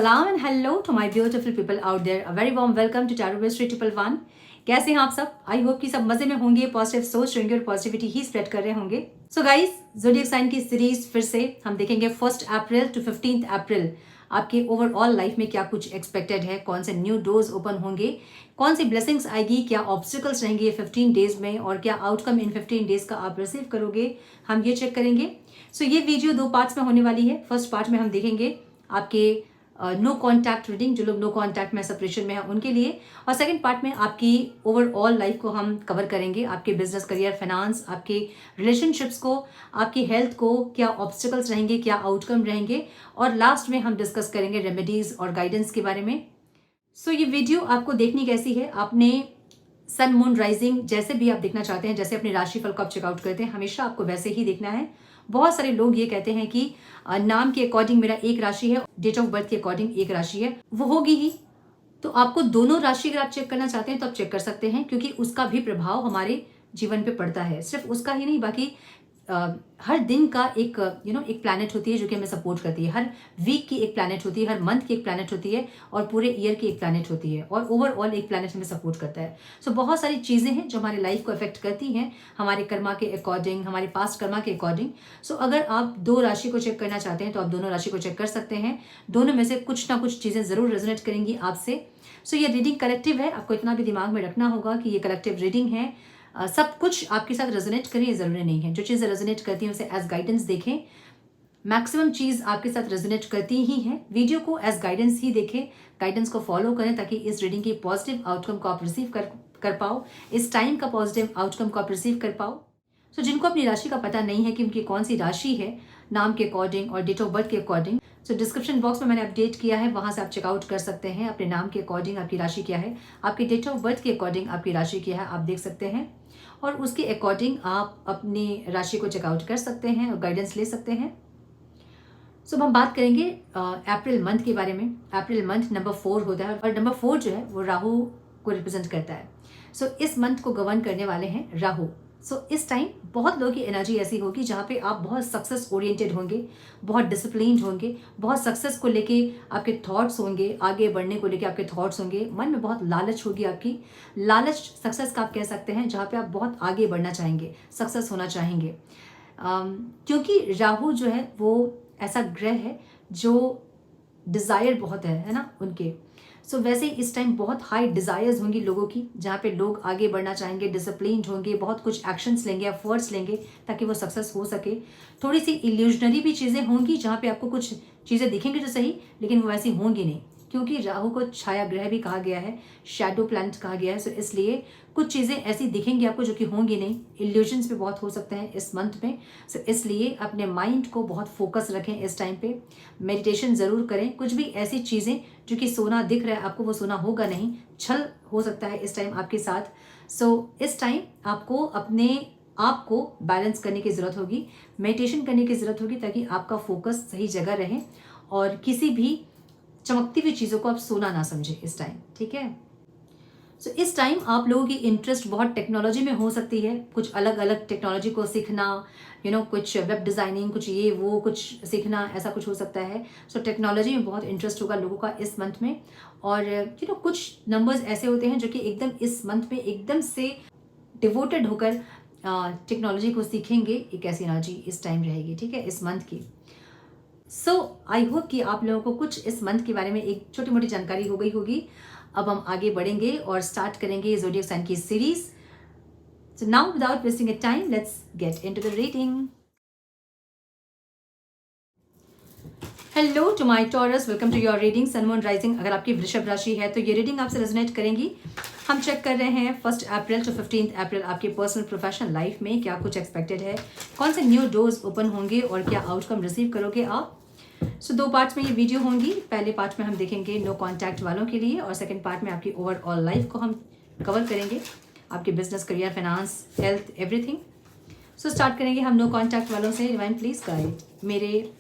Salam and hello to my beautiful people out there. A very warm welcome to Tarot Mystery 111. कैसे हैं आप सब? I hope कि सब मजे में होंगे, पॉजिटिव सोच रहेंगे और पॉजिटिविटी ही स्प्रेड कर रहे होंगे. सो गाइस, ज़ोडिएक साइन की सीरीज फिर से हम देखेंगे 1 अप्रैल टू 15 अप्रैल आपके ओवरऑल लाइफ में क्या कुछ एक्सपेक्टेड है, कौन से न्यू डोर्स ओपन होंगे, कौन सी ब्लेसिंग्स आएगी, क्या ऑब्स्टिकल्स रहेंगे 15 डेज में और क्या आउटकम इन 15 डेज का आप रिसीव करोगे, हम ये चेक करेंगे. सो ये वीडियो 2 पार्ट्स में होने वाली है. फर्स्ट पार्ट में हम देखेंगे आपके नो कॉन्टैक्ट रीडिंग, जो लोग नो कॉन्टैक्ट में सेपरेशन में है उनके लिए, और सेकंड पार्ट में आपकी ओवरऑल लाइफ को हम कवर करेंगे, आपके बिजनेस, करियर, फाइनेंस, आपके रिलेशनशिप्स को, आपकी हेल्थ को, क्या ऑब्स्टिकल्स रहेंगे, क्या आउटकम रहेंगे, और लास्ट में हम डिस्कस करेंगे रेमेडीज और गाइडेंस के बारे में. सो ये वीडियो आपको देखनी कैसी है, आपने सन मून राइजिंग जैसे भी आप देखना चाहते हैं, जैसे अपनी राशिफल को आप चेकआउट करते हैं, हमेशा आपको वैसे ही देखना है. बहुत सारे लोग ये कहते हैं कि नाम के अकॉर्डिंग मेरा एक राशि है, डेट ऑफ बर्थ के अकॉर्डिंग एक राशि है, वो होगी ही. तो आपको दोनों राशि अगर आप चेक करना चाहते हैं तो आप चेक कर सकते हैं, क्योंकि उसका भी प्रभाव हमारे जीवन पे पड़ता है. सिर्फ उसका ही नहीं, बाकी हर दिन का एक एक प्लैनेट होती है जो कि हमें सपोर्ट करती है. हर वीक की एक प्लैनेट होती है, हर मंथ की एक प्लैनेट होती है, और पूरे ईयर की एक प्लैनेट होती है, और ओवरऑल एक प्लैनेट हमें सपोर्ट करता है. सो बहुत सारी चीज़ें हैं जो हमारी लाइफ को अफेक्ट करती हैं, हमारे कर्मा के अकॉर्डिंग, हमारे पास्ट कर्मा के अकॉर्डिंग. सो अगर आप 2 राशि को चेक करना चाहते हैं तो आप दोनों राशि को चेक कर सकते हैं. दोनों में से कुछ ना कुछ चीज़ें ज़रूर रेजोनेट करेंगी आपसे. सो ये रीडिंग कलेक्टिव है, आपको इतना भी दिमाग में रखना होगा कि ये कलेक्टिव रीडिंग है. सब कुछ आपके साथ रेजोनेट करें ये ज़रूरी नहीं है. जो चीज़ें रेजोनेट करती हैं उसे एज गाइडेंस देखें. मैक्सिमम चीज़ आपके साथ रेजोनेट करती ही है. वीडियो को एज गाइडेंस ही देखें, गाइडेंस को फॉलो करें, ताकि इस रीडिंग की पॉजिटिव आउटकम को आप रिसीव कर पाओ, इस टाइम का पॉजिटिव आउटकम को आप रिसीव कर पाओ. सो जिनको अपनी राशि का पता नहीं है कि उनकी कौन सी राशि है नाम के अकॉर्डिंग और डेट ऑफ बर्थ के अकॉर्डिंग, सो डिस्क्रिप्शन बॉक्स में मैंने अपडेट किया है, वहां से आप चेकआउट कर सकते हैं. अपने नाम के अकॉर्डिंग आपकी राशि क्या है, आपके डेट ऑफ बर्थ के अकॉर्डिंग आपकी राशि क्या है, आप देख सकते हैं, और उसके अकॉर्डिंग आप अपनी राशि को चेकआउट कर सकते हैं और गाइडेंस ले सकते हैं. सो हम बात करेंगे अप्रैल मंथ के बारे में. अप्रैल मंथ नंबर 4 होता है, और नंबर 4 जो है वो राहु को रिप्रेजेंट करता है. सो इस मंथ को गवर्न करने वाले हैं राहु. सो इस टाइम बहुत लोगों की एनर्जी ऐसी होगी जहाँ पे आप बहुत सक्सेस ओरिएंटेड होंगे, बहुत डिसिप्लिन्ड होंगे, बहुत सक्सेस को लेके आपके थॉट्स होंगे, आगे बढ़ने को लेके आपके थॉट्स होंगे, मन में बहुत लालच होगी आपकी. लालच सक्सेस का आप कह सकते हैं, जहाँ पे आप बहुत आगे बढ़ना चाहेंगे, सक्सेस होना चाहेंगे. क्योंकि राहु जो है वो ऐसा ग्रह है जो डिज़ायर बहुत है ना उनके. सो वैसे ही इस टाइम बहुत हाई डिज़ायर्स होंगी लोगों की, जहाँ पे लोग आगे बढ़ना चाहेंगे, डिसिप्लिन्ड होंगे, बहुत कुछ एक्शंस लेंगे, एफर्ट्स लेंगे ताकि वो सक्सेस हो सके. थोड़ी सी इल्यूजनरी भी चीज़ें होंगी, जहाँ पे आपको कुछ चीज़ें दिखेंगी तो सही, लेकिन वो वैसी होंगी नहीं, क्योंकि राहु को छाया ग्रह भी कहा गया है, शैडो प्लैनेट कहा गया है. सो इसलिए कुछ चीज़ें ऐसी दिखेंगी आपको जो कि होंगी नहीं. इल्यूजन्स भी बहुत हो सकते हैं इस मंथ में. सो इसलिए अपने माइंड को बहुत फोकस रखें इस टाइम पे. मेडिटेशन ज़रूर करें. कुछ भी ऐसी चीज़ें जो कि सोना दिख रहा है आपको, वो सोना होगा नहीं, छल हो सकता है इस टाइम आपके साथ. सो इस टाइम आपको अपने आप को बैलेंस करने की ज़रूरत होगी, मेडिटेशन करने की ज़रूरत होगी, ताकि आपका फोकस सही जगह रहे और किसी भी चमकती हुई चीज़ों को आप सोना ना समझें इस टाइम. ठीक है. सो इस टाइम आप लोगों की इंटरेस्ट बहुत टेक्नोलॉजी में हो सकती है, कुछ अलग अलग टेक्नोलॉजी को सीखना, कुछ वेब डिज़ाइनिंग, कुछ ये वो कुछ सीखना, ऐसा कुछ हो सकता है. सो टेक्नोलॉजी में बहुत इंटरेस्ट होगा लोगों का इस मंथ में. और कुछ नंबर्स ऐसे होते हैं जो कि एकदम इस मंथ में एकदम से डिवोटेड होकर टेक्नोलॉजी को सीखेंगे. एक ऐसी एनर्जी इस टाइम रहेगी, ठीक है, इस मंथ की. सो आई होप कि आप लोगों को कुछ इस मंथ के बारे में एक छोटी मोटी जानकारी हो गई होगी. अब हम आगे बढ़ेंगे और स्टार्ट करेंगे ज़ोडिएक साइन की series. So now without wasting a time, let's get into the reading. Hello to my Taurus, welcome to your reading sun moon rising. अगर आपकी वृषभ राशि है तो ये रीडिंग आपसे रेजोनेट करेंगी. हम चेक कर रहे हैं 1 अप्रैल टू 15 अप्रैल आपके पर्सनल प्रोफेशनल लाइफ में क्या कुछ एक्सपेक्टेड है, कौन से न्यू डोर्स ओपन होंगे और क्या आउटकम रिसीव करोगे आप. सो 2 पार्ट्स में ये वीडियो होंगी. पहले पार्ट में हम देखेंगे नो कॉन्टैक्ट वालों के लिए, और सेकंड पार्ट में आपकी ओवरऑल लाइफ को हम कवर करेंगे, आपके business, career, finance, health, everything. So start करेंगे हम नो कॉन्टैक्ट वालों से. डिवाइन प्लीज गाइड मेरे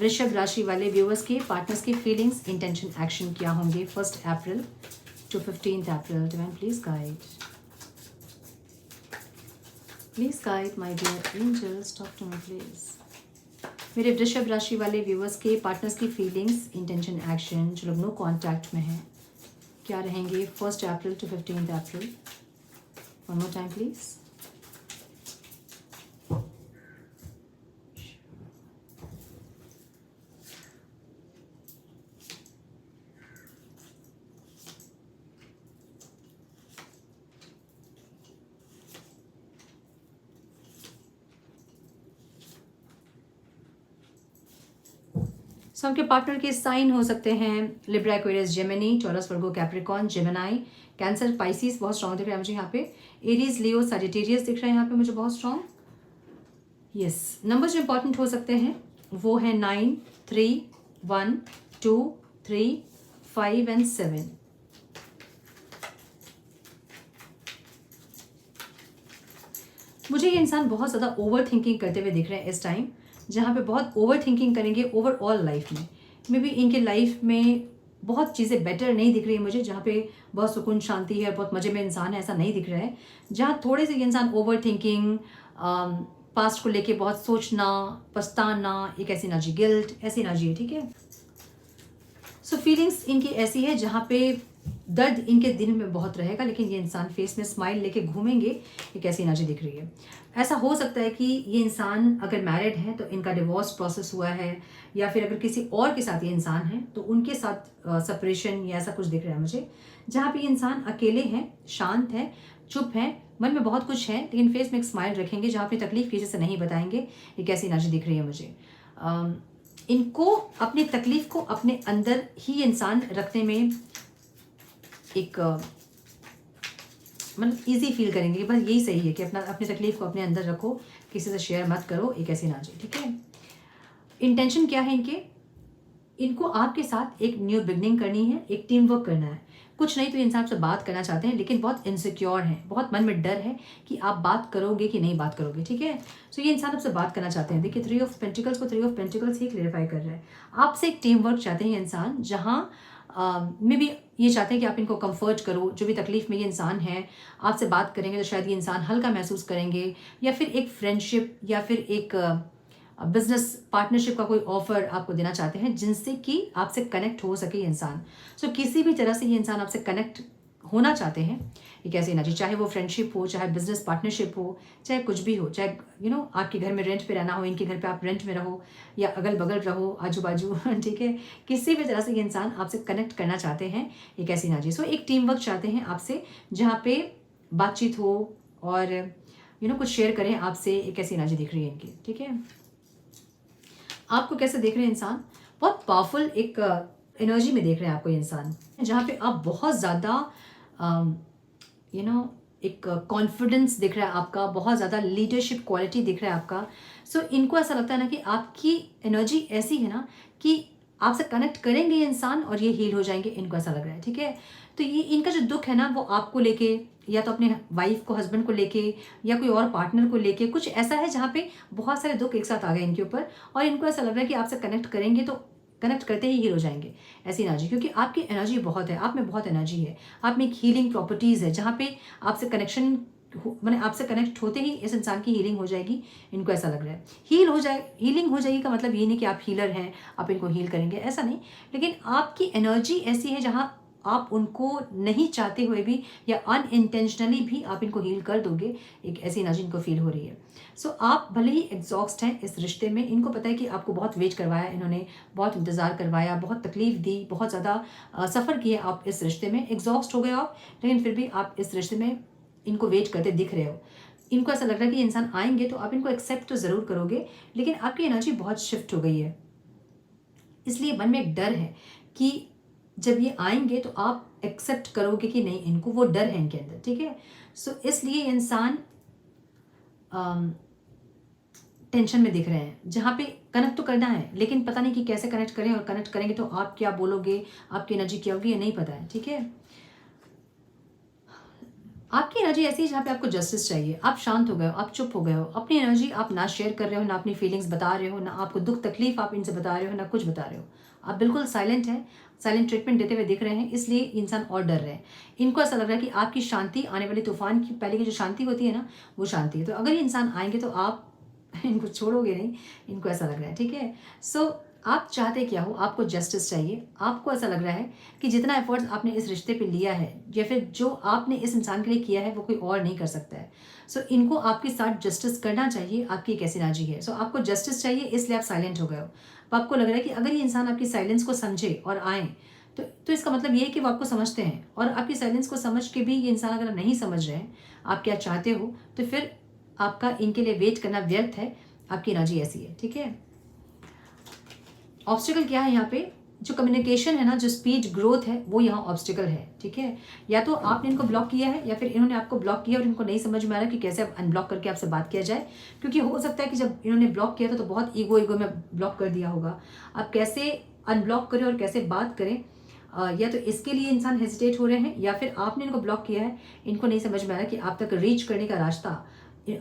वृषभ राशि वाले व्यूअर्स के, पार्टनर्स की फीलिंग्स, इंटेंशन, एक्शन क्या होंगे 1 April to 15 April. Divine please guide, please guide my dear angels, talk to me please. मेरे वृषभ राशि वाले व्यूअर्स के पार्टनर्स की फीलिंग्स, इंटेंशन, एक्शन जो लोग नो कॉन्टैक्ट में हैं क्या रहेंगे 1 April to 15 April. One more time please. So आपके पार्टनर के साइन हो सकते हैं Libra, Aquarius, Gemini, Taurus, Virgo, Capricorn, Gemini, Cancer, Pisces बहुत स्ट्रॉन्ग दिख रहा है मुझे यहाँ पे। एरीज, लियो, सजिटेरियस दिख रहा है यहाँ पे मुझे बहुत स्ट्रॉन्ग। यस, नंबर्स जो इंपॉर्टेंट हो सकते हैं वो है 9, 3, 1, 2, 3, 5 एंड 7। मुझे ये इंसान बहुत ज़्यादा ओवर थिंकिंग करते हुए दिख रहे हैं इस टाइम, जहाँ पे बहुत ओवर थिंकिंग करेंगे ओवरऑल लाइफ में। मे बी इनके लाइफ में बहुत चीज़ें बेटर नहीं दिख रही है मुझे, जहाँ पे बहुत सुकून शांति है, बहुत मज़े में इंसान है, ऐसा नहीं दिख रहा है। जहाँ थोड़े से ये इंसान ओवर थिंकिंग, पास्ट को लेके बहुत सोचना, पछताना, एक ऐसी एनर्जी, गिल्ट, ऐसी एनर्जी है, ठीक है। सो फीलिंग्स इनकी ऐसी है जहाँ पे दर्द इनके दिल में बहुत रहेगा, लेकिन ये इंसान फेस में स्माइल लेके घूमेंगे, एक ऐसी एनर्जी दिख रही है। ऐसा हो सकता है कि ये इंसान अगर मैरिड है तो इनका डिवोर्स प्रोसेस हुआ है, या फिर अगर किसी और के साथ ये इंसान है तो उनके साथ सेपरेशन या ऐसा कुछ दिख रहा है मुझे, जहाँ पे ये इंसान अकेले हैं, शांत है, चुप है, मन में बहुत कुछ है, लेकिन फेस में एक स्माइल रखेंगे, जहाँ अपनी तकलीफ किसी से नहीं बताएंगे, एक ऐसी एनर्जी दिख रही है मुझे। इनको अपनी तकलीफ को अपने अंदर ही इंसान रखने में एक मतलब ईजी फील करेंगे, बस यही सही है कि अपनी तकलीफ को अपने अंदर रखो, किसी से शेयर मत करो, एक ऐसी एनर्जी, ठीक है। इंटेंशन क्या है इनके, इनको आपके साथ एक न्यू बिगनिंग करनी है, एक टीम वर्क करना है। कुछ नहीं तो इंसान से बात करना चाहते हैं, लेकिन बहुत इनसिक्योर हैं, बहुत मन में डर है कि आप बात करोगे कि नहीं बात करोगे, ठीक है। सो ये इंसान आपसे बात करना चाहते हैं। देखिए 3 ऑफ पेंटिकल्स को 3 ऑफ पेंटिकल्स ही क्लेरिफाई कर रहा है। आपसे एक टीम वर्क चाहते हैं इंसान, जहाँ मे बी ये चाहते हैं कि आप इनको कंफर्ट करो। जो भी तकलीफ में ये इंसान है, आपसे बात करेंगे तो शायद ये इंसान हल्का महसूस करेंगे, या फिर एक फ्रेंडशिप या फिर एक बिजनेस पार्टनरशिप का कोई ऑफर आपको देना चाहते हैं, जिनसे कि आपसे कनेक्ट हो सके इंसान। सो किसी भी तरह से ये इंसान आपसे कनेक्ट होना चाहते हैं, एक ऐसी एनर्जी, चाहे वो फ्रेंडशिप हो, चाहे बिजनेस पार्टनरशिप हो, चाहे कुछ भी हो, चाहे आपके घर में रेंट पे रहना हो, इनके घर पे आप रेंट में रहो, या अगल बगल रहो, आजू बाजू, ठीक है। किसी भी तरह से ये इंसान आपसे कनेक्ट करना चाहते हैं, एक ऐसी एनर्जी। सो एक टीम वर्क चाहते हैं आपसे, जहाँ पे बातचीत हो और कुछ शेयर करें आपसे, एक ऐसी एनर्जी दिख रही है इनकी, ठीक है। आपको कैसे देख रहे हैं इंसान, बहुत पावरफुल एक एनर्जी में देख रहे हैं आपको इंसान, जहाँ पे आप बहुत ज़्यादा एक कॉन्फिडेंस दिख रहा है आपका, बहुत ज़्यादा लीडरशिप क्वालिटी दिख रहा है आपका। सो इनको ऐसा लगता है ना कि आपकी एनर्जी ऐसी है ना कि आपसे कनेक्ट करेंगे ये इंसान और ये हील हो जाएंगे, इनको ऐसा लग रहा है, ठीक है। तो ये इनका जो दुख है ना, वो आपको लेके, या तो अपने वाइफ को, हस्बैंड को लेके, या कोई और पार्टनर को लेके, कुछ ऐसा है जहाँ पे बहुत सारे दुख एक साथ आ गए इनके ऊपर, और इनको ऐसा लग रहा है कि आपसे कनेक्ट करेंगे तो कनेक्ट करते ही हील हो जाएंगे, ऐसी एनर्जी। क्योंकि आपकी एनर्जी बहुत है, आप में बहुत एनर्जी है, आप में एक हीलिंग प्रॉपर्टीज़ है, जहाँ पे आपसे कनेक्शन मैंने आपसे कनेक्ट होते ही इस इंसान की हीलिंग हो जाएगी, इनको ऐसा लग रहा है। हीलिंग हो जाएगी का मतलब ये नहीं कि आप हीलर हैं, आप इनको हील करेंगे, ऐसा नहीं, लेकिन आपकी एनर्जी ऐसी है जहाँ आप उनको नहीं चाहते हुए भी या अनइंटेंशनली भी आप इनको हील कर दोगे, एक ऐसी एनर्जी इनको फील हो रही है। सो आप भले ही एग्जॉस्ट हैं इस रिश्ते में, इनको पता है कि आपको बहुत वेट करवाया इन्होंने, बहुत इंतज़ार करवाया, बहुत तकलीफ दी, बहुत ज़्यादा सफ़र किए आप इस रिश्ते में, एग्जॉस्ट हो गए आप, लेकिन फिर भी आप इस रिश्ते में इनको वेट करते दिख रहे हो। इनको ऐसा लग रहा है कि इंसान आएंगे तो आप इनको एक्सेप्ट तो ज़रूर करोगे, लेकिन आपकी एनर्जी बहुत शिफ्ट हो गई है, इसलिए मन में एक डर है कि जब ये आएंगे तो आप एक्सेप्ट करोगे कि नहीं, इनको वो डर है इनके अंदर, ठीक है। सो इसलिए इंसान टेंशन में दिख रहे हैं, जहाँ पे कनेक्ट तो करना है, लेकिन पता नहीं कि कैसे कनेक्ट करें, और कनेक्ट करेंगे तो आप क्या बोलोगे, आपकी एनर्जी क्या होगी, ये नहीं पता है, ठीक है। आपकी एनर्जी ऐसी है जहाँ पे आपको जस्टिस चाहिए, आप शांत हो गए हो, आप चुप हो गए हो, अपनी एनर्जी आप ना शेयर कर रहे हो, ना अपनी फीलिंग्स बता रहे हो, ना आपको दुख तकलीफ आप इनसे बता रहे हो, ना कुछ बता रहे हो, आप बिल्कुल साइलेंट हैं, साइलेंट ट्रीटमेंट देते हुए दिख रहे हैं, इसलिए इंसान और डर रहे हैं। इनको ऐसा लग रहा है कि आपकी शांति, आने वाले तूफान की पहले की जो शांति होती है ना, वो शांति है। तो अगर ये इंसान आएंगे तो आप इनको छोड़ोगे नहीं, इनको ऐसा लग रहा है, ठीक है। सो आप चाहते क्या हो, आपको जस्टिस चाहिए, आपको ऐसा लग रहा है कि जितना एफर्ट्स आपने इस रिश्ते पे लिया है या फिर जो आपने इस इंसान के लिए किया है वो कोई और नहीं कर सकता है। सो इनको आपके साथ जस्टिस करना चाहिए, आपकी एक ऐसी नाजी है। सो आपको जस्टिस चाहिए, इसलिए आप साइलेंट हो गए हो। अब आपको लग रहा है कि अगर ये इंसान आपकी साइलेंस को समझे और आए तो इसका मतलब ये है कि वो आपको समझते हैं, और आपकी साइलेंस को समझ के भी ये इंसान अगर नहीं समझ रहे हैं आप क्या चाहते हो, तो फिर आपका इनके लिए वेट करना व्यर्थ है। आपकी एनर्जी ऐसी है, ठीक है। ऑब्स्टिकल क्या है यहाँ पे, जो कम्युनिकेशन है ना, जो स्पीड ग्रोथ है, वो यहाँ ऑब्स्टिकल है, ठीक है। या तो आपने इनको ब्लॉक किया है या फिर इन्होंने आपको ब्लॉक किया और इनको नहीं समझ में आ रहा कि कैसे अनब्लॉक करके आपसे बात किया जाए। क्योंकि हो सकता है कि जब इन्होंने ब्लॉक किया था तो बहुत ईगो में ब्लॉक कर दिया होगा। आप कैसे अनब्लॉक करें और कैसे बात करें, या तो इसके लिए इंसान हेजिटेट हो रहे हैं या फिर आपने इनको ब्लॉक किया है, इनको नहीं समझ में आ रहा कि आप तक रीच करने का रास्ता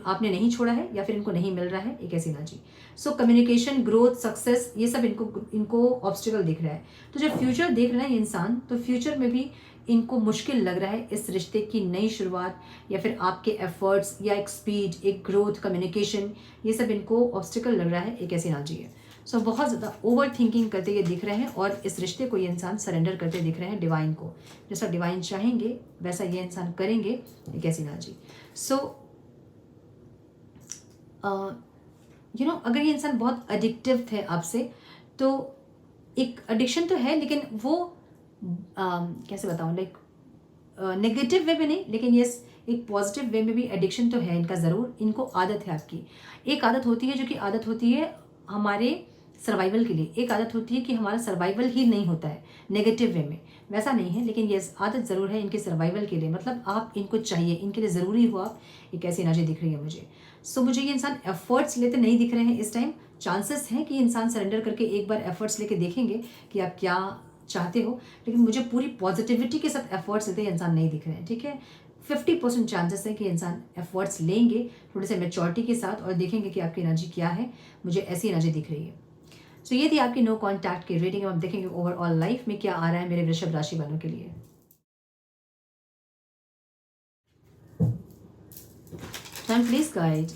आपने नहीं छोड़ा है या फिर इनको नहीं मिल रहा है, एक ऐसी energy. So communication, growth, success, ये सब इनको ऑब्स्टिकल दिख रहा है। तो जब फ्यूचर देख रहा है ये इंसान, तो फ्यूचर में भी इनको मुश्किल लग रहा है इस रिश्ते की नई शुरुआत, या फिर आपके एफर्ट्स या एक स्पीड, एक ग्रोथ, कम्युनिकेशन, ये सब इनको ऑब्स्टिकल लग रहा है, एक ऐसी एनर्जी है। सो बहुत ज़्यादा ओवर थिंकिंग करते ये दिख रहे हैं और इस रिश्ते को ये इंसान सरेंडर करते दिख रहे हैं डिवाइन को। जैसा डिवाइन चाहेंगे वैसा ये इंसान करेंगे, एक ऐसी एनर्जी। सो अगर ये इंसान बहुत एडिक्टिव थे आपसे, तो एक एडिक्शन तो है, लेकिन वो कैसे बताऊँ, लाइक नेगेटिव वे में नहीं, लेकिन यस एक पॉजिटिव वे में भी एडिक्शन तो है इनका ज़रूर। इनको आदत है आपकी, एक आदत होती है जो कि आदत होती है हमारे सर्वाइवल के लिए, एक आदत होती है कि हमारा सर्वाइवल ही नहीं होता है नेगेटिव वे में, वैसा नहीं है, लेकिन ये आदत ज़रूर है इनके सर्वाइवल के लिए। मतलब आप इनको चाहिए, इनके लिए ज़रूरी हो आप, एक ऐसी एनर्जी दिख रही है मुझे। सो मुझे ये इंसान एफर्ट्स लेते नहीं दिख रहे हैं इस टाइम। चांसेस हैं कि इंसान सरेंडर करके एक बार एफर्ट्स लेके देखेंगे कि आप क्या चाहते हो, लेकिन मुझे पूरी पॉजिटिविटी के साथ एफर्ट्स लेते इंसान नहीं दिख रहे हैं, ठीक है। 50% चांसेस है कि इंसान एफर्ट्स लेंगे थोड़े से मेच्योरिटी के साथ और देखेंगे कि आपकी एनर्जी क्या है, मुझे ऐसी एनर्जी दिख रही है। सो ये थी आपकी नो कॉन्टैक्ट की रेटिंग। अब देखेंगे ओवरऑल लाइफ में क्या आ रहा है मेरे वृषभ राशि वालों के लिए। टाइम प्लीज गाइड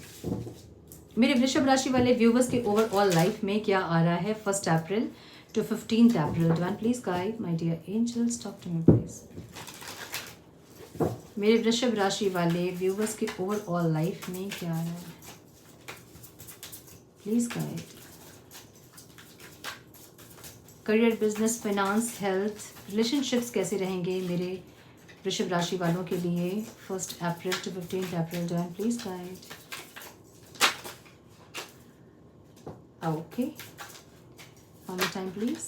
मेरे वृषभ राशि वाले व्यूवर्स के ओवरऑल लाइफ में क्या आ रहा है 1 अप्रैल to 15th April. Divine, please guide my dear angels. Talk to me, please. मेरे वृषभ राशि वाले व्यूवर्स के ओवरऑल लाइफ में क्या आ रहा है, please guide. Career, business, finance, health, relationships कैसे रहेंगे मेरे वृषभ राशि वालों के लिए 1 अप्रैल to 15th April. Divine, please guide. Okay. One more time, please.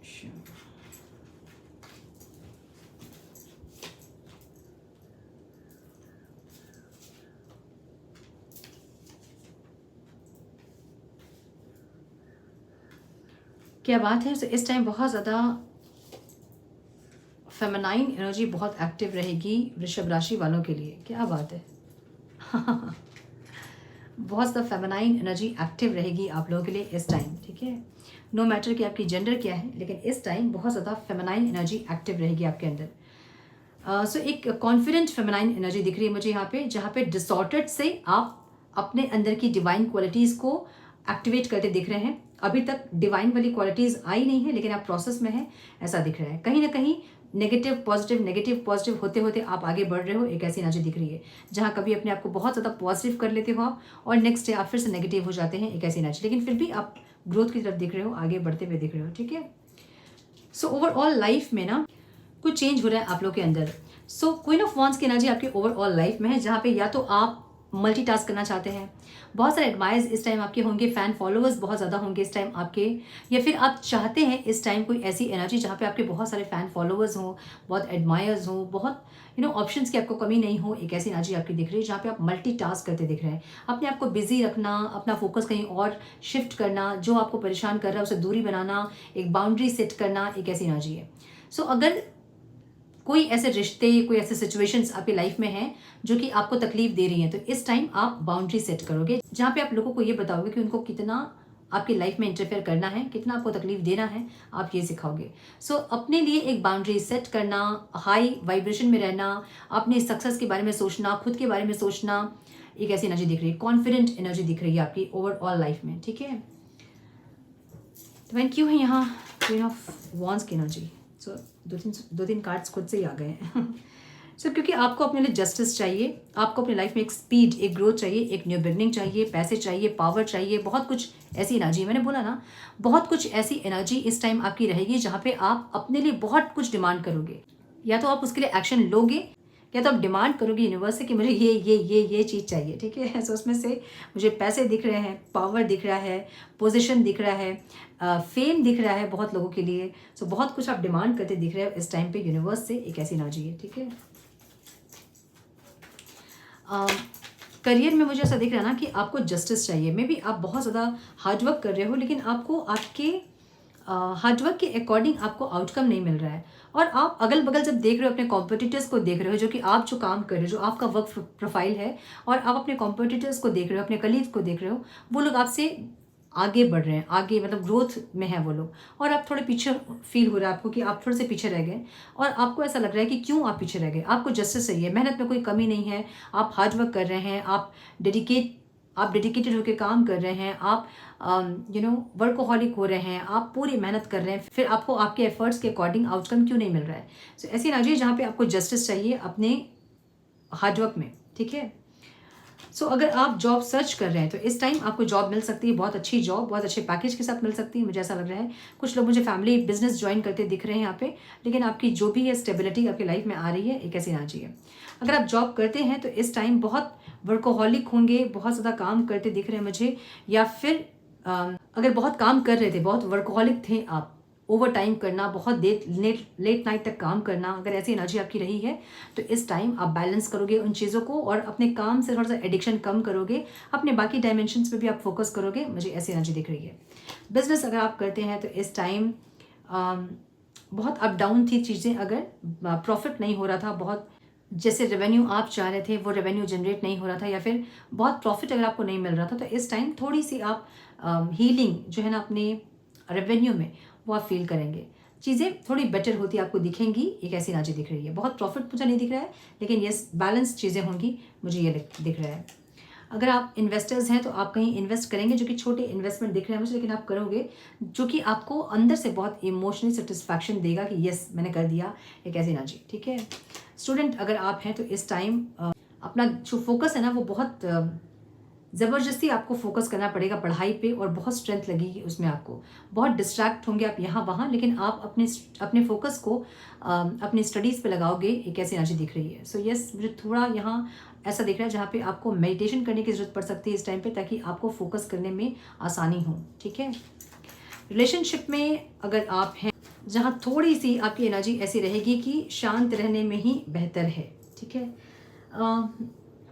Sure. क्या बात है। तो इस टाइम बहुत ज़्यादा फेमिनाइन एनर्जी बहुत एक्टिव रहेगी वृषभ राशि वालों के लिए। क्या बात है। बहुत ज़्यादा फेमिनाइन एनर्जी एक्टिव रहेगी आप लोगों के लिए इस टाइम, ठीक है। नो मैटर कि आपकी जेंडर क्या है, लेकिन इस टाइम बहुत ज़्यादा फेमिनाइन एनर्जी एक्टिव रहेगी आपके अंदर। सो एक कॉन्फिडेंट फेमिनाइन एनर्जी दिख रही है मुझे यहाँ पे, जहाँ पे डिसऑर्डर्ड से आप अपने अंदर की डिवाइन क्वालिटीज़ को एक्टिवेट करते दिख रहे हैं। अभी तक डिवाइन वाली क्वालिटीज़ आई नहीं है, लेकिन आप प्रोसेस में हैं, ऐसा दिख रहा है। कहीं ना कहीं नेगेटिव पॉजिटिव होते होते आप आगे बढ़ रहे हो, एक ऐसी एनर्जी दिख रही है जहाँ कभी अपने आप को बहुत ज़्यादा पॉजिटिव कर लेते हो आप और नेक्स्ट डे आप फिर से नेगेटिव हो जाते हैं, एक ऐसी एनर्जी। लेकिन फिर भी आप ग्रोथ की तरफ दिख रहे हो, आगे बढ़ते हुए दिख रहे हो, ठीक है। सो ओवरऑल लाइफ में ना कुछ चेंज हो रहा है आप लोग के अंदर। सो क्वीन ऑफ वॉन्ड्स की एनर्जी आपके ओवरऑल लाइफ में है, जहाँ पे या तो आप मल्टीटास्क करना चाहते हैं, बहुत सारे एडमायर्स इस टाइम आपके होंगे, फैन फॉलोअर्स बहुत ज़्यादा होंगे इस टाइम आपके, या फिर आप चाहते हैं इस टाइम कोई ऐसी एनर्जी जहाँ पे आपके बहुत सारे फैन फॉलोअर्स हों, बहुत एडमायर्स हों, बहुत ऑप्शंस की आपको कमी नहीं हो, एक ऐसी एनर्जी आपकी दिख रही है जहाँ पे आप मल्टीटास्क करते दिख रहे हैं। अपने आप को बिजी रखना, अपना फोकस कहीं और शिफ्ट करना, जो आपको परेशान कर रहा है उसे दूरी बनाना, एक बाउंड्री सेट करना, एक ऐसी एनर्जी है। सो अगर कोई ऐसे रिश्ते, कोई ऐसे सिचुएशंस आपकी लाइफ में हैं जो कि आपको तकलीफ दे रही हैं, तो इस टाइम आप बाउंड्री सेट करोगे, जहाँ पे आप लोगों को ये बताओगे कि उनको कितना आपकी लाइफ में इंटरफेयर करना है, कितना आपको तकलीफ देना है, आप ये सिखाओगे। सो अपने लिए एक बाउंड्री सेट करना, हाई वाइब्रेशन में रहना, अपने सक्सेस के बारे में सोचना, खुद के बारे में सोचना, एक ऐसी एनर्जी दिख रही है, कॉन्फिडेंट एनर्जी दिख रही है आपकी ओवरऑल लाइफ में, ठीक है। तो मैंने क्यों है यहाँ क्वीन ऑफ वॉन्स की एनर्जी। सो दो तीन कार्ड्स खुद से ही आ गए हैं। सो क्योंकि आपको अपने लिए जस्टिस चाहिए, आपको अपनी लाइफ में एक स्पीड, एक ग्रोथ चाहिए, एक न्यू बिगनिंग चाहिए, पैसे चाहिए, पावर चाहिए, बहुत कुछ ऐसी एनर्जी, मैंने बोला ना, बहुत कुछ ऐसी एनर्जी इस टाइम आपकी रहेगी जहाँ पे आप अपने लिए बहुत कुछ डिमांड करोगे। या तो आप उसके लिए एक्शन लोगे, या तो आप डिमांड करोगे यूनिवर्स से कि मुझे ये चीज़ चाहिए, ठीक है। सो उसमें से मुझे पैसे दिख रहे हैं, पावर दिख रहा है, पोजीशन दिख रहा है, फेम दिख रहा है बहुत लोगों के लिए। सो बहुत कुछ आप डिमांड करते दिख रहे हो इस टाइम पे यूनिवर्स से, एक ऐसी एनर्जी है, ठीक है। करियर में मुझे ऐसा दिख रहा है ना कि आपको जस्टिस चाहिए। मे बी आप बहुत ज़्यादा हार्डवर्क कर रहे हो, लेकिन आपको आपके हार्डवर्क के अकॉर्डिंग आपको आउटकम नहीं मिल रहा है। और आप अगल बगल जब देख रहे हो, अपने कॉम्पिटिटर्स को देख रहे हो, जो कि आप जो काम कर रहे हो, जो आपका वर्क प्रोफाइल है, और आप अपने कॉम्पिटिटर्स को देख रहे हो, अपने कलीग्स को देख रहे हो, वो लोग आपसे आगे बढ़ रहे हैं, आगे मतलब ग्रोथ में है वो लोग, और आप थोड़े पीछे फील हो रहा है आपको कि आप थोड़े से पीछे रह गए। और आपको ऐसा लग रहा है कि क्यों आप पीछे रह गए। आपको जस्टिस चाहिए, मेहनत में कोई कमी नहीं है, आप हार्डवर्क कर रहे हैं, आप डेडिकेटेड होकर काम कर रहे हैं, आप वर्कोहॉलिक हो रहे हैं, आप पूरी मेहनत कर रहे हैं, फिर आपको आपके एफर्ट्स के अकॉर्डिंग आउटकम क्यों नहीं मिल रहा है। सो ऐसी एनर्जी है जहाँ पे आपको जस्टिस चाहिए अपने हार्डवर्क में, ठीक है। सो अगर आप जॉब सर्च कर रहे हैं तो इस टाइम आपको जॉब मिल सकती है, बहुत अच्छी जॉब, बहुत अच्छे पैकेज के साथ मिल सकती है, मुझे ऐसा लग रहा है। कुछ लोग मुझे फैमिली बिजनेस ज्वाइन करते दिख रहे हैं यहाँ पे, लेकिन आपकी जो भी है स्टेबिलिटी आपकी लाइफ में आ रही है, एक ऐसी एनर्जी है। अगर आप जॉब करते हैं तो इस टाइम बहुत वर्कोहॉलिक होंगे, बहुत ज़्यादा काम करते दिख रहे हैं मुझे, या फिर अगर बहुत काम कर रहे थे, बहुत वर्कोहॉलिक थे आप, ओवर टाइम करना, बहुत देर लेट नाइट तक काम करना, अगर ऐसी एनर्जी आपकी रही है तो इस टाइम आप बैलेंस करोगे उन चीज़ों को, और अपने काम से थोड़ा सा एडिक्शन कम करोगे, अपने बाकी डायमेंशंस पे भी आप फोकस करोगे, मुझे ऐसी एनर्जी दिख रही है। बिजनेस अगर आप करते हैं तो इस टाइम बहुत अप डाउन थी चीज़ें, अगर प्रॉफिट नहीं हो रहा था, बहुत जैसे रेवेन्यू आप चाह रहे थे वो रेवेन्यू जनरेट नहीं हो रहा था, या फिर बहुत प्रॉफिट अगर आपको नहीं मिल रहा था, तो इस टाइम थोड़ी सी आप हीलिंग जो है ना अपने रेवेन्यू में, वो आप फील करेंगे, चीज़ें थोड़ी बेटर होती आपको दिखेंगी, एक ऐसी एनर्जी दिख रही है। बहुत प्रॉफिट मुझे नहीं दिख रहा है, लेकिन यस बैलेंस चीज़ें होंगी, मुझे ये दिख रहा है। अगर आप इन्वेस्टर्स हैं तो आप कहीं इन्वेस्ट करेंगे, जो कि छोटे इन्वेस्टमेंट दिख रहे हैं मुझे, लेकिन आप करोगे जो कि आपको अंदर से बहुत इमोशनली सेटिस्फैक्शन देगा कि यस मैंने कर दिया, एक ऐसी एनर्जी, ठीक है। स्टूडेंट अगर आप हैं तो इस टाइम अपना जो फोकस है ना वो बहुत ज़बरदस्ती आपको फोकस करना पड़ेगा पढ़ाई पे, और बहुत स्ट्रेंथ लगेगी उसमें, आपको बहुत डिस्ट्रैक्ट होंगे आप यहाँ वहाँ, लेकिन आप अपने फोकस को अपनी स्टडीज़ पे लगाओगे, एक ऐसी एनर्जी दिख रही है। सो यस मुझे थोड़ा यहाँ ऐसा दिख रहा है जहाँ पे आपको मेडिटेशन करने की ज़रूरत पड़ सकती है इस टाइम पे, ताकि आपको फोकस करने में आसानी हो, ठीक है। रिलेशनशिप में अगर आप हैं जहाँ थोड़ी सी आपकी एनर्जी ऐसी रहेगी कि शांत रहने में ही बेहतर है, ठीक है।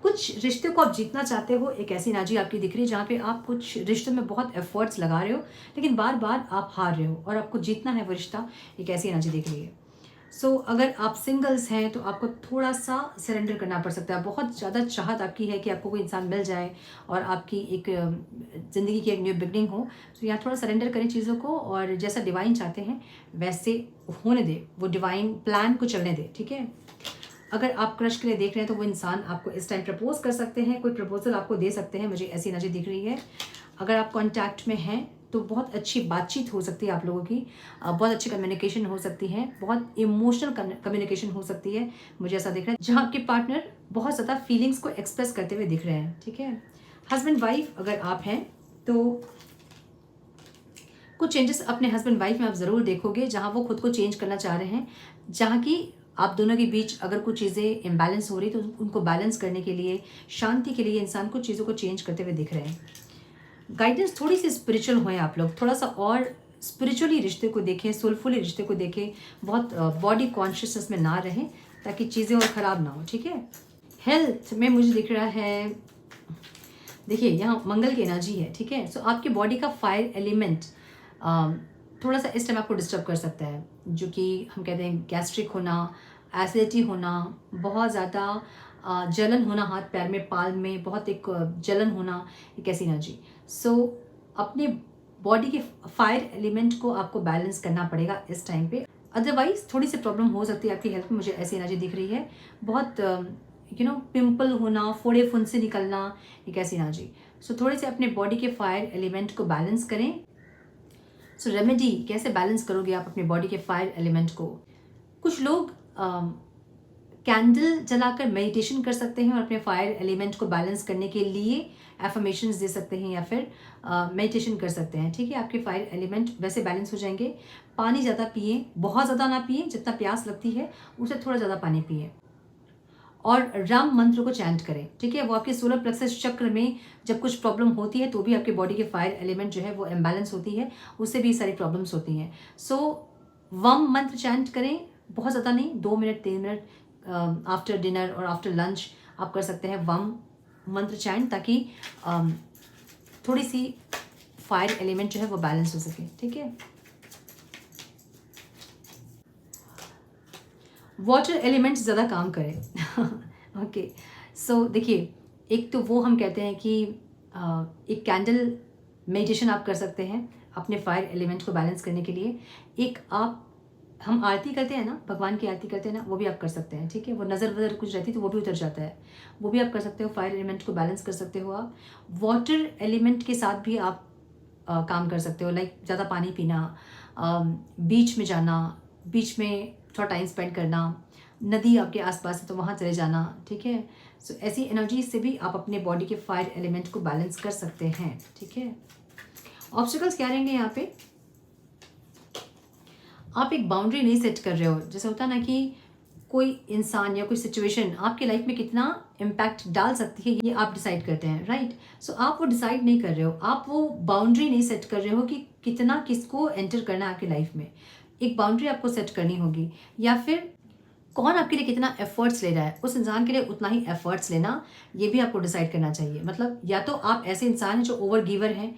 कुछ रिश्ते को आप जीतना चाहते हो, एक ऐसी एनर्जी आपकी दिख रही है जहाँ पे आप कुछ रिश्तों में बहुत एफर्ट्स लगा रहे हो, लेकिन बार बार आप हार रहे हो, और आपको जीतना है वो रिश्ता, एक ऐसी एनर्जी दिख रही है। सो अगर आप सिंगल्स हैं तो आपको थोड़ा सा सरेंडर करना पड़ सकता है। बहुत ज़्यादा चाहत आपकी है कि आपको कोई इंसान मिल जाए और आपकी एक ज़िंदगी की एक न्यू बिगनिंग हो। तो यहाँ थोड़ा सरेंडर करें चीज़ों को, और जैसा डिवाइन चाहते हैं वैसे होने दे, वो डिवाइन प्लान को चलने दे, ठीक है। अगर आप क्रश के लिए देख रहे हैं तो वो इंसान आपको इस टाइम प्रपोज कर सकते हैं, कोई प्रपोजल आपको दे सकते हैं, मुझे ऐसी एनर्जी दिख रही है। अगर आप कॉन्टैक्ट में हैं तो बहुत अच्छी बातचीत हो सकती है आप लोगों की, बहुत अच्छी कम्युनिकेशन हो सकती है, बहुत इमोशनल कम्युनिकेशन हो सकती है, मुझे ऐसा दिख रहा है, जहाँ आपके पार्टनर बहुत ज़्यादा फीलिंग्स को एक्सप्रेस करते हुए दिख रहे हैं, ठीक है। हस्बैंड वाइफ अगर आप हैं तो कुछ चेंजेस अपने हस्बैंड वाइफ में आप ज़रूर देखोगे, जहाँ वो खुद को चेंज करना चाह रहे हैं, जहाँ की आप दोनों के बीच अगर कुछ चीज़ें इम्बैलेंस हो रही तो उनको बैलेंस करने के लिए, शांति के लिए इंसान कुछ चीज़ों को चेंज करते हुए दिख रहे हैं। गाइडेंस थोड़ी सी स्पिरिचुअल हुए आप लोग, थोड़ा सा और स्पिरिचुअली रिश्ते को देखें, सोलफुली रिश्ते को देखें, बहुत बॉडी कॉन्शियसनेस में ना रहें, ताकि चीज़ें और ख़राब ना हो, ठीक है। हेल्थ में मुझे दिख रहा है, देखिए यहाँ मंगल की एनर्जी है, ठीक है। सो आपकी बॉडी का फायर एलिमेंट थोड़ा सा इस टाइम आपको डिस्टर्ब कर सकता है, जो कि हम कहते हैं गैस्ट्रिक होना, एसिडिटी होना, बहुत ज़्यादा जलन होना, हाथ पैर में पाल में बहुत एक जलन होना, एक ऐसी एनर्जी। सो अपने बॉडी के फायर एलिमेंट को आपको बैलेंस करना पड़ेगा इस टाइम पे, अदरवाइज थोड़ी सी प्रॉब्लम हो सकती है आपकी हेल्थ में। मुझे ऐसी एनर्जी दिख रही है, बहुत पिंपल होना, फोड़े फुंसे निकलना, एक ऐसी एनर्जी। सो थोड़े से अपने बॉडी के फायर एलिमेंट को बैलेंस करें। सो रेमेडी कैसे बैलेंस करोगे आप अपने बॉडी के फायर एलिमेंट को? कुछ लोग कैंडल जलाकर मेडिटेशन कर सकते हैं और अपने फायर एलिमेंट को बैलेंस करने के लिए एफर्मेशंस दे सकते हैं या फिर मेडिटेशन कर सकते हैं। ठीक है, आपके फायर एलिमेंट वैसे बैलेंस हो जाएंगे। पानी ज़्यादा पिए, बहुत ज़्यादा ना पिए, जितना प्यास लगती है उससे थोड़ा ज़्यादा पानी पिए। और राम मंत्र को चैंट करें। ठीक है, वो आपके सोलर प्लेक्सस चक्र में जब कुछ प्रॉब्लम होती है तो भी आपके बॉडी के फायर एलिमेंट जो है वो इम्बैलेंस होती है, उससे भी सारी प्रॉब्लम्स होती हैं। सो वम मंत्र चैंट करें, बहुत ज़्यादा नहीं, 2 मिनट 3 मिनट आफ्टर डिनर और आफ्टर लंच आप कर सकते हैं वम मंत्र चैंट, ताकि थोड़ी सी फायर एलिमेंट जो है वो बैलेंस हो सके। ठीक है, वाटर एलिमेंट्स ज़्यादा काम करें। ओके, सो देखिए, एक तो वो हम कहते हैं कि एक कैंडल मेडिटेशन आप कर सकते हैं अपने फायर एलिमेंट को बैलेंस करने के लिए। एक हम आरती करते हैं ना, भगवान की आरती करते हैं ना, वो भी आप कर सकते हैं। ठीक है, वो नज़र वज़र कुछ रहती है तो वो भी उतर जाता है, वो भी आप कर सकते हो। फायर एलिमेंट को बैलेंस कर सकते हो आप। वाटर एलिमेंट के साथ भी आप काम कर सकते हो, लाइक ज़्यादा पानी पीना, बीच में जाना, बीच में थोड़ा टाइम स्पेंड करना, नदी आपके आसपास है तो वहाँ चले जाना। ठीक है, सो ऐसी एनर्जी से भी आप अपने बॉडी के फायर एलिमेंट को बैलेंस कर सकते हैं। ठीक है, ऑब्स्टिकल्स क्या रहेंगे यहाँ पे? आप एक बाउंड्री नहीं सेट कर रहे हो। जैसे होता है ना कि कोई इंसान या कोई सिचुएशन आपकी लाइफ में कितना इम्पैक्ट डाल सकती है, ये आप डिसाइड करते हैं, राइट? सो आप वो डिसाइड नहीं कर रहे हो, आप वो बाउंड्री नहीं सेट कर रहे हो कि कितना किसको एंटर करना है आपकी लाइफ में। एक बाउंड्री आपको सेट करनी होगी। या फिर कौन आपके लिए कितना एफर्ट्स ले रहा है, उस इंसान के लिए उतना ही एफर्ट्स लेना, ये भी आपको डिसाइड करना चाहिए। मतलब या तो आप ऐसे इंसान हैं जो ओवर गिवर हैं,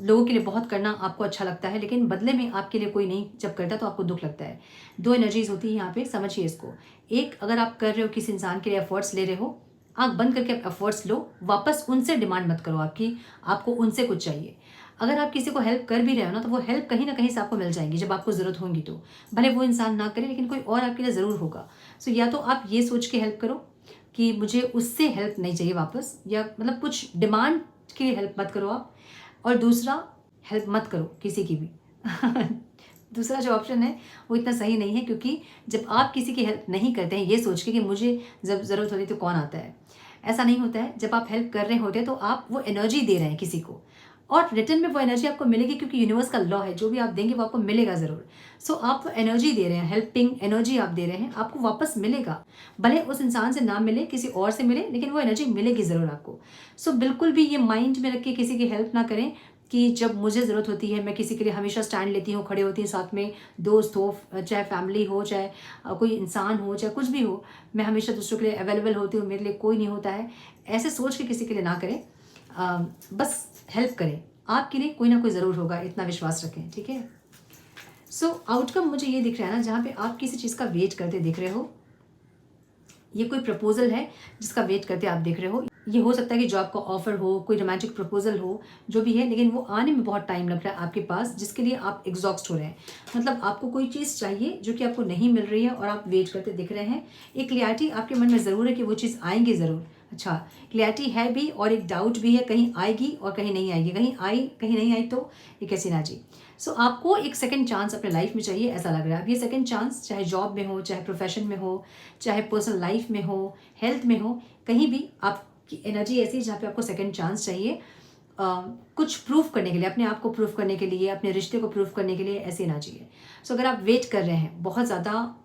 लोगों के लिए बहुत करना आपको अच्छा लगता है, लेकिन बदले में आपके लिए कोई नहीं जब करता तो आपको दुख लगता है। 2 एनर्जीज होती है यहाँ पे, समझिए इसको। एक, अगर आप कर रहे हो किसी इंसान के लिए एफर्ट्स ले रहे हो, आँख बंद करके आप एफर्ट्स लो, वापस उनसे डिमांड मत करो आपको उनसे कुछ चाहिए। अगर आप किसी को हेल्प कर भी रहे हो ना, तो वो हेल्प कहीं ना कहीं से आपको मिल जाएगी जब आपको ज़रूरत होगी। तो भले वो इंसान ना करे, लेकिन कोई और आपके लिए ज़रूर होगा। सो या तो आप ये सोच के हेल्प करो कि मुझे उससे हेल्प नहीं चाहिए वापस, या मतलब कुछ डिमांड के लिए हेल्प मत करो आप। और दूसरा, हेल्प मत करो किसी की भी। दूसरा जो ऑप्शन है वो इतना सही नहीं है, क्योंकि जब आप किसी की हेल्प नहीं करते हैं ये सोच के कि मुझे जब ज़रूरत होती है तो कौन आता है, ऐसा नहीं होता है। जब आप हेल्प कर रहे होते हैं तो आप वो एनर्जी दे रहे हैं किसी को, और रिटर्न में वो एनर्जी आपको मिलेगी, क्योंकि यूनिवर्स का लॉ है, जो भी आप देंगे वो आपको मिलेगा ज़रूर। सो आप एनर्जी दे रहे हैं, हेल्पिंग एनर्जी आप दे रहे हैं, आपको वापस मिलेगा। भले उस इंसान से ना मिले, किसी और से मिले, लेकिन वो एनर्जी मिलेगी ज़रूर आपको। सो बिल्कुल भी ये माइंड में रख के किसी की हेल्प ना करें कि जब मुझे ज़रूरत होती है मैं किसी के लिए हमेशा स्टैंड लेती हूँ, खड़े होती हूँ साथ में, दोस्त हो, चाहे फैमिली हो, चाहे कोई इंसान हो, चाहे कुछ भी हो, मैं हमेशा दूसरों के लिए अवेलेबल होती हूँ, मेरे लिए कोई नहीं होता है। ऐसे सोच के किसी के लिए ना करें, बस हेल्प करें, आपके लिए कोई ना कोई ज़रूर होगा, इतना विश्वास रखें। ठीक है, सो आउटकम मुझे ये दिख रहा है ना, जहाँ पे आप किसी चीज़ का वेट करते दिख रहे हो, ये कोई प्रपोजल है जिसका वेट करते आप देख रहे हो। ये हो सकता है कि जॉब का ऑफर हो, कोई रोमांटिक प्रपोजल हो, जो भी है, लेकिन वो आने में बहुत टाइम लग रहा है आपके पास, जिसके लिए आप एग्जॉस्ट हो रहे हैं। मतलब आपको कोई चीज़ चाहिए जो कि आपको नहीं मिल रही है और आप वेट करते दिख रहे हैं। एक क्लैरिटी आपके मन में ज़रूर है कि वो चीज़ आएंगी ज़रूर। अच्छा, क्लैरिटी है भी और एक डाउट भी है, कहीं आएगी और कहीं नहीं आएगी, कहीं आई कहीं नहीं आई, तो ये कैसी ना जी। सो आपको एक सेकंड चांस अपने लाइफ में चाहिए, ऐसा लग रहा है। अब ये सेकंड चांस चाहे जॉब में हो, चाहे प्रोफेशन में हो, चाहे पर्सनल लाइफ में हो, हेल्थ में हो, कहीं भी आपकी एनर्जी ऐसी है जहाँ पे आपको सेकंड चांस चाहिए, कुछ प्रूफ करने के लिए, अपने आप को प्रूफ करने के लिए, अपने रिश्ते को प्रूफ करने के लिए, ऐसी एनर्जी है। सो अगर आप वेट कर रहे हैं, बहुत ज़्यादा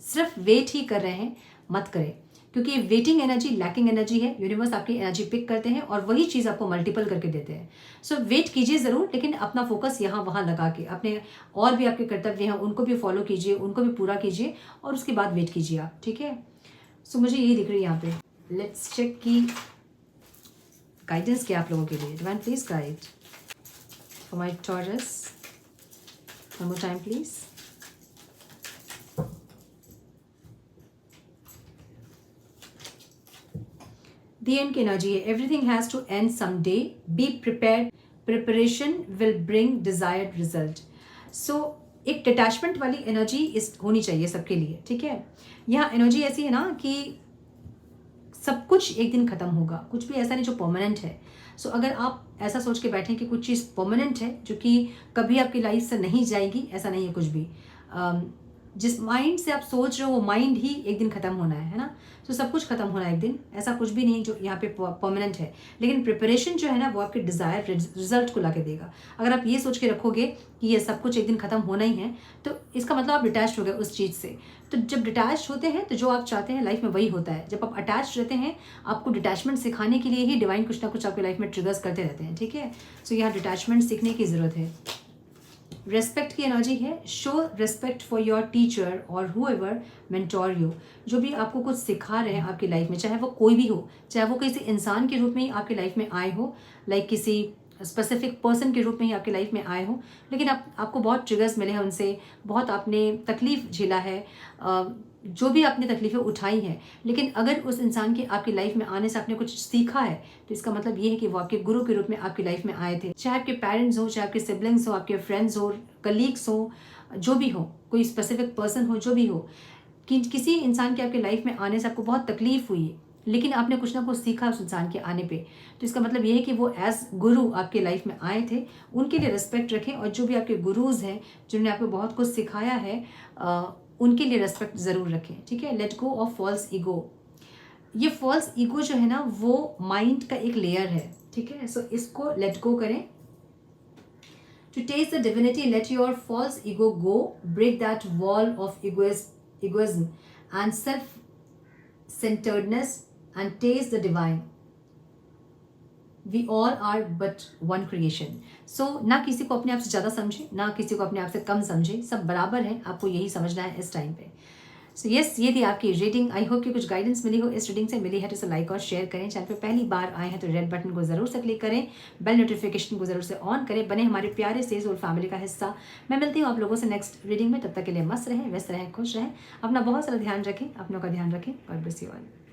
सिर्फ वेट ही कर रहे हैं, मत करें, क्योंकि वेटिंग एनर्जी लैकिंग एनर्जी है। यूनिवर्स आपकी एनर्जी पिक करते हैं और वही चीज़ आपको मल्टीपल करके देते हैं। सो वेट कीजिए ज़रूर, लेकिन अपना फोकस यहाँ वहाँ लगा के, अपने और भी आपके कर्तव्य हैं उनको भी फॉलो कीजिए, उनको भी पूरा कीजिए, और उसके बाद वेट कीजिए आप। ठीक है, सो मुझे यही दिख रही है यहाँ पे। लेट्स चेक की गाइडेंस क्या आप लोगों के लिए। Divine please guide for my Taurus, one more time please. The end की एनर्जी है, everything has to end some day, be prepared preparation will bring desired result. So एक डिटैचमेंट वाली एनर्जी इस होनी चाहिए सबके लिए, ठीक है। यहाँ एनर्जी ऐसी है ना कि सब कुछ एक दिन खत्म होगा, कुछ भी ऐसा नहीं जो परमानेंट है। सो अगर आप ऐसा सोच के बैठें कि कुछ चीज़ परमानेंट है जो कि कभी आपकी लाइफ से नहीं जाएगी, ऐसा नहीं है कुछ भी। जिस माइंड से आप सोच रहे हो वो माइंड ही एक दिन खत्म होना है ना। तो सब कुछ खत्म होना है एक दिन, ऐसा कुछ भी नहीं जो यहाँ पे परमानेंट है। लेकिन प्रिपरेशन जो है ना वो आपके डिजायर रिजल्ट को ला के देगा। अगर आप ये सोच के रखोगे कि ये सब कुछ एक दिन खत्म होना ही है, तो इसका मतलब आप डिटैच हो गए उस चीज़ से। तो जब डिटैच होते हैं तो जो आप चाहते हैं लाइफ में वही होता है। जब आप अटैच रहते हैं, आपको डिटैचमेंट सिखाने के लिए ही डिवाइन कुछ ना कुछ आपकी लाइफ में ट्रिगर्स करते रहते हैं, ठीक है। सो यहाँ डिटैचमेंट सीखने की ज़रूरत है। रेस्पेक्ट की एनर्जी है, show respect for your teacher और हुएवर मेंटोर यू। जो भी आपको कुछ सिखा रहे हैं आपकी लाइफ में, चाहे वो कोई भी हो, चाहे वो किसी इंसान के रूप में ही आपकी लाइफ में आए हो, लाइक किसी स्पेसिफिक पर्सन के रूप में ही आपकी लाइफ में आए हो, लेकिन आपको बहुत ट्रिगर्स मिले हैं उनसे, बहुत आपने तकलीफ झेला है, जो भी आपने तकलीफ़ें उठाई हैं, लेकिन अगर उस इंसान के आपकी लाइफ में आने से आपने कुछ सीखा है, तो इसका मतलब ये है कि वो आपके गुरु के रूप में आपकी लाइफ में आए थे। चाहे आपके पेरेंट्स हो, चाहे आपके सिबलिंग्स हो, आपके फ्रेंड्स हो, कलीग्स हो, जो भी हो, कोई स्पेसिफिक पर्सन हो, जो भी हो, कि किसी इंसान के आपके लाइफ में आने से आपको बहुत तकलीफ हुई, लेकिन आपने कुछ ना कुछ सीखा उस इंसान के आने पे, तो इसका मतलब ये है कि वो एज गुरु आपके लाइफ में आए थे। उनके लिए रिस्पेक्ट रखें, और जो भी आपके गुरुज़ हैं जिन्होंने आपको बहुत कुछ सिखाया है, उनके लिए रेस्पेक्ट ज़रूर रखें, ठीक है। Let go of false ego. ये फॉल्स ईगो जो है ना वो माइंड का एक लेयर है, ठीक है। सो इसको लेट गो करें। To test the divinity, let your false ego go, break that wall of egoism and self-centeredness and taste the divine. We all are but one creation. So ना किसी को अपने आप से ज़्यादा समझे, ना किसी को अपने आप से कम समझे, सब बराबर हैं। आपको यही समझना है इस टाइम पे। सो यस, ये थी आपकी रीडिंग। आई होप कि कुछ गाइडेंस मिली हो, इस रीडिंग से मिली है तो इसे लाइक और शेयर करें। चैनल पे पहली बार आए हैं तो रेड बटन को ज़रूर से क्लिक करें, बेल नोटिफिकेशन को ज़रूर से ऑन करें, बने हमारे प्यारे से सोल फैमिली का हिस्सा। मैं मिलती हूँ आप लोगों से नेक्स्ट रीडिंग में। तब तक के लिए मस्त रहें, व्यस्त रहें, खुश रहें, अपना बहुत सारा ध्यान रखें, अपनों का ध्यान रखें। God bless you all.